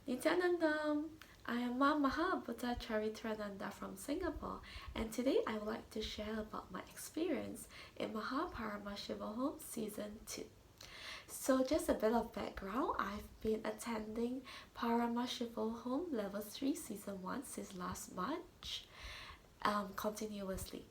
Nityanandam. I am Mahaparamashivoham from Singapore, and today I would like to share about my experience in Mahaparamashivoham Season 2. So just a bit of background, I've been attending Paramashivoham Level 3 Season 1 since last March continuously.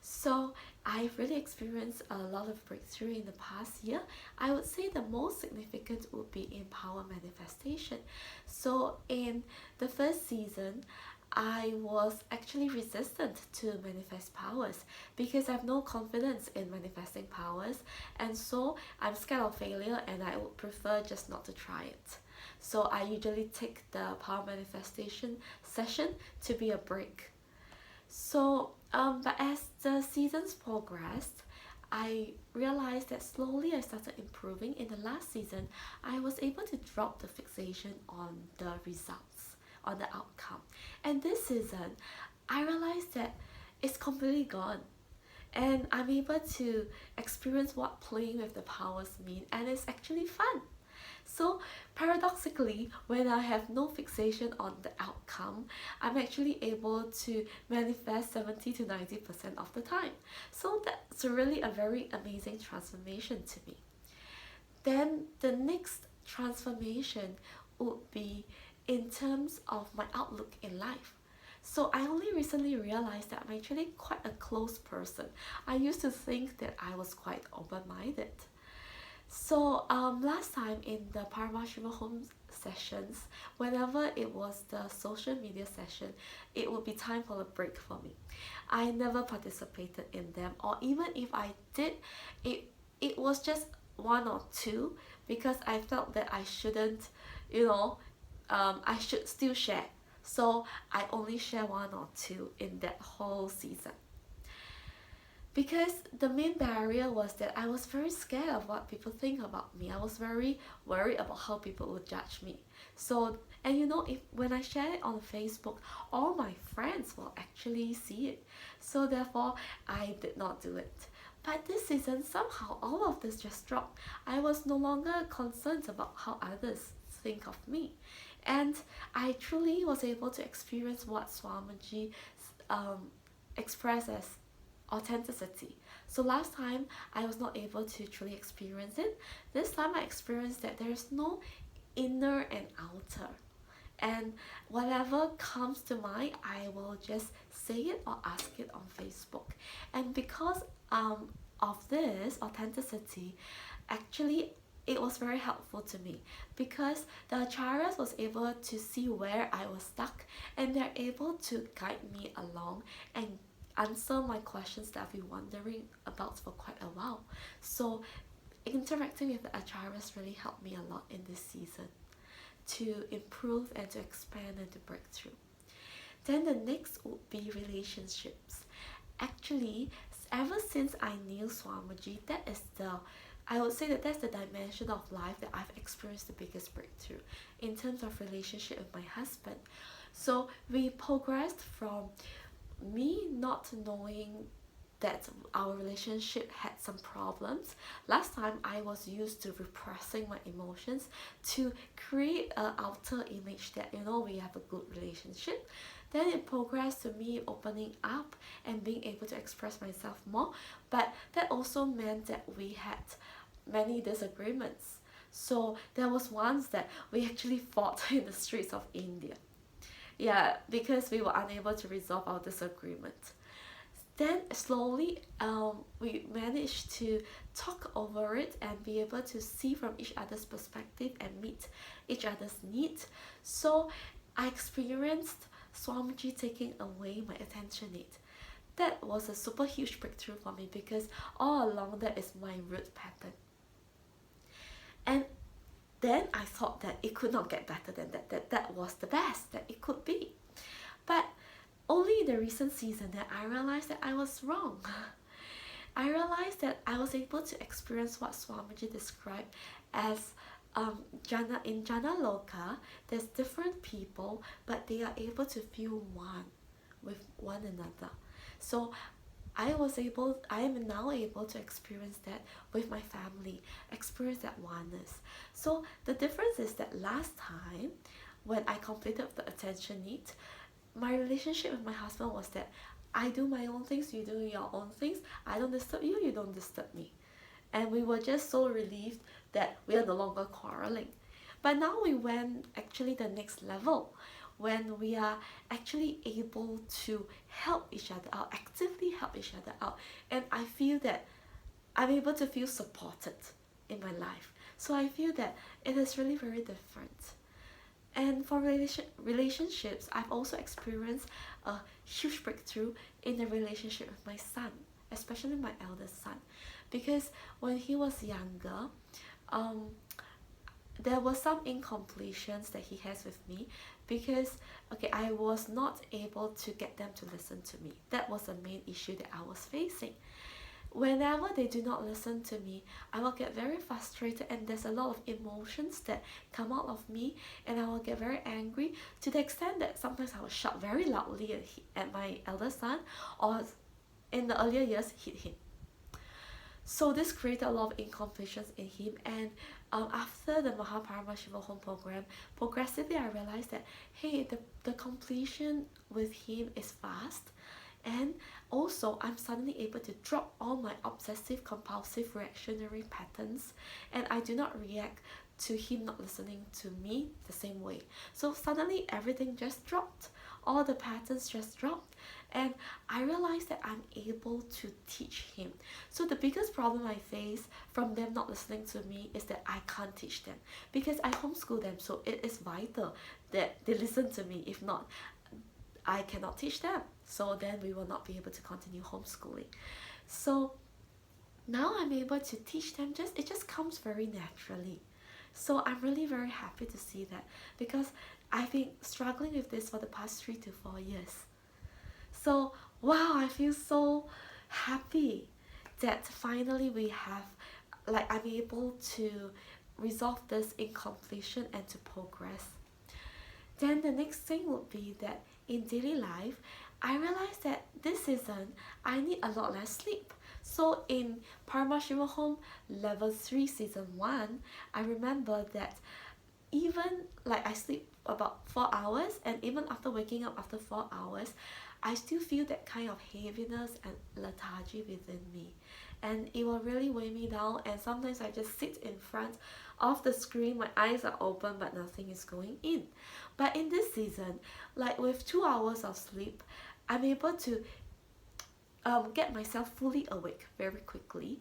So I've really experienced a lot of breakthrough in the past year. I would say the most significant would be in power manifestation. So in the first season, I was actually resistant to manifest powers because I have no confidence in manifesting powers, and so I'm scared of failure and I would prefer just not to try it. So I usually take the power manifestation session to be a break. But as the seasons progressed, I realized that slowly I started improving. In the last season, I was able to drop the fixation on the results, on the outcome. And this season, I realized that it's completely gone. And I'm able to experience what playing with the powers mean, and it's actually fun. So paradoxically, when I have no fixation on the outcome, I'm actually able to manifest 70 to 90% of the time. So that's really a very amazing transformation to me. Then the next transformation would be in terms of my outlook in life. So I only recently realized that I'm actually quite a closed person. I used to think that I was quite open-minded. So last time in the Paramashivoham sessions, whenever it was the social media session, it would be time for a break for me. I never participated in them, or even if I did, it was just one or two because I felt that I shouldn't, I should still share. So I only share one or two in that whole season. Because the main barrier was that I was very scared of what people think about me. I was very worried about how people would judge me. So, and if when I share it on Facebook, all my friends will actually see it. So therefore, I did not do it. But this season, somehow all of this just dropped. I was no longer concerned about how others think of me. And I truly was able to experience what Swamiji expressed as authenticity. So last time I was not able to truly experience it. This time I experienced that there is no inner and outer. And whatever comes to mind, I will just say it or ask it on Facebook. And because of this authenticity, actually it was very helpful to me because the acharyas was able to see where I was stuck, and they're able to guide me along and answer my questions that I've been wondering about for quite a while. So interacting with the acharyas really helped me a lot in this season to improve and to expand and to break through. Then the next would be relationships. Actually, ever since I knew Swamiji, I would say that that's the dimension of life that I've experienced the biggest breakthrough in terms of relationship with my husband. So we progressed from me not knowing that our relationship had some problems. Last time I was used to repressing my emotions to create an outer image that we have a good relationship. Then it progressed to me opening up and being able to express myself more, but that also meant that we had many disagreements. So there was once that we actually fought in the streets of India. Yeah, because we were unable to resolve our disagreement. Then slowly we managed to talk over it and be able to see from each other's perspective and meet each other's needs. So I experienced Swamiji taking away my attention need. That was a super huge breakthrough for me because all along that is my root pattern. And then I thought that it could not get better than that was the best that it could be. But only in the recent season that I realized that I was wrong. I realized that I was able to experience what Swamiji described as in Jana Loka, there's different people, but they are able to feel one with one another. So I am now able to experience that with my family, experience that oneness. So the difference is that last time when I completed the attention need, my relationship with my husband was that I do my own things, you do your own things, I don't disturb you, you don't disturb me. And we were just so relieved that we are no longer quarreling. But now we went actually the next level when we are actually able to help each other out, actively help each other out. And I feel that I'm able to feel supported in my life. So I feel that it is really very different. And for relationships, I've also experienced a huge breakthrough in the relationship with my son, especially my eldest son. Because when he was younger, um, there were some incompletions that he has with me because okay, I was not able to get them to listen to me. That was the main issue that I was facing. Whenever they do not listen to me, I will get very frustrated and there's a lot of emotions that come out of me and I will get very angry to the extent that sometimes I will shout very loudly at my eldest son or in the earlier years hit him. So this created a lot of incompletions in him, and after the Mahaparamashivoham program, progressively I realized that hey, the completion with him is fast, and also I'm suddenly able to drop all my obsessive compulsive reactionary patterns, and I do not react to him not listening to me the same way. So suddenly everything just dropped, all the patterns just dropped, and I realized that I'm able to teach him. So the biggest problem I face from them not listening to me is that I can't teach them because I homeschool them, so it is vital that they listen to me. If not, I cannot teach them, so then we will not be able to continue homeschooling. So now I'm able to teach them, it just comes very naturally. So I'm really very happy to see that because I've been struggling with this for the past 3 to 4 years. So wow, I feel so happy that finally we have, like, I'm able to resolve this incompletion and to progress. Then the next thing would be that in daily life, I realized that this season I need a lot less sleep. So in Paramashivoham Level 3 Season 1, I remember that even like I sleep about 4 hours, and even after waking up after 4 hours, I still feel that kind of heaviness and lethargy within me, and it will really weigh me down, and sometimes I just sit in front of the screen, my eyes are open but nothing is going in. But in this season, like with 2 hours of sleep, I'm able to get myself fully awake very quickly,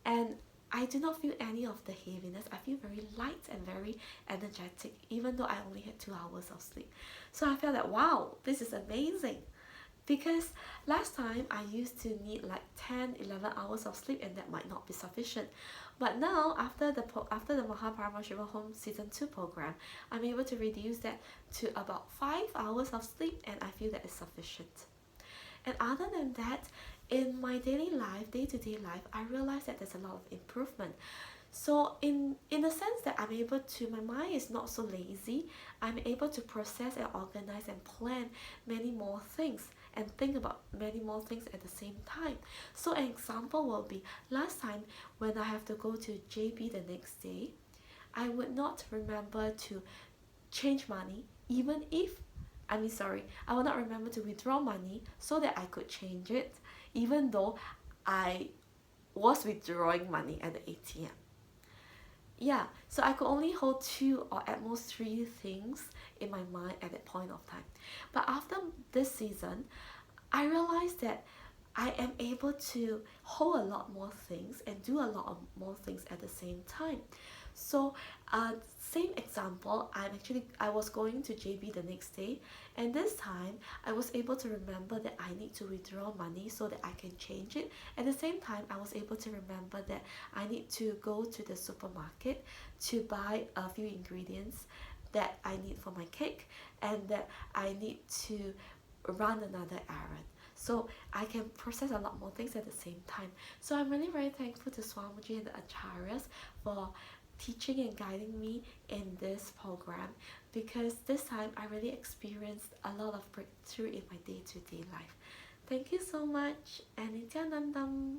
and I do not feel any of the heaviness. I feel very light and very energetic even though I only had 2 hours of sleep. So I felt that wow, this is amazing, because last time I used to need like 10-11 hours of sleep and that might not be sufficient. But now after the Mahaparamashivoham Season 2 program, I'm able to reduce that to about 5 hours of sleep, and I feel that is sufficient. And other than that, in my daily life, day-to-day life, I realize that there's a lot of improvement. So in the sense that I'm able to, my mind is not so lazy, I'm able to process and organize and plan many more things and think about many more things at the same time. So an example will be last time when I have to go to JB the next day, I would not remember to change money even if I will not remember to withdraw money so that I could change it, even though I was withdrawing money at the ATM. Yeah, so I could only hold 2 or at most 3 things in my mind at that point of time. But after this season, I realized that I am able to hold a lot more things and do a lot of more things at the same time. So same example, I was going to JB the next day, and this time I was able to remember that I need to withdraw money so that I can change it. At the same time, I was able to remember that I need to go to the supermarket to buy a few ingredients that I need for my cake, and that I need to run another errand. So I can process a lot more things at the same time. So I'm really very thankful to Swamiji and the Acharyas for teaching and guiding me in this program, because this time I really experienced a lot of breakthrough in my day-to-day life. Thank you so much, and Nityanandam.